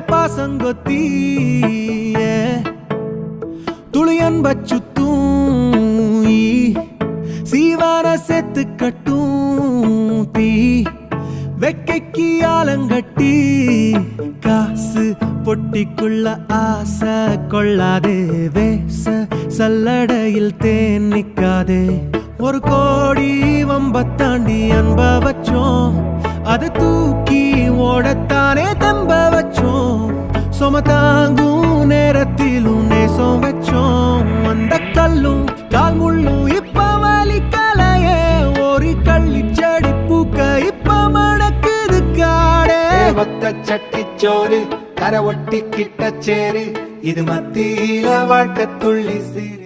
பாசங்கொத்தி துளியன் பச்சுத்தூ சீவான செத்து கட்டும் தீ வெக்கைக்கு ஆலங்கட்டி காசு பொட்டிக்குள்ள ஆசை கொள்ளாதே வேச சல்லடையில் தேன் நிக்காதே ஒரு கோடி வம்பத்தாண்டி அன்ப வச்சோம் அது தூக்கி ஓடத்தானே தம்ப வச்சோம் சொம தாங்கும் நேரத்திலும் நேசம் வச்சோம் அந்த கல்லும் கால் முள்ளும் இப்ப வலிக்கலையே ஒரு கள்ளி செடி பூக்க இப்ப மணக்குது காடே ஒத்த சட்டிச்சோறு கரை ஒட்டி கிட்ட சேரு இது மத்தியில வாழ்க்கை துள்ளி சீரு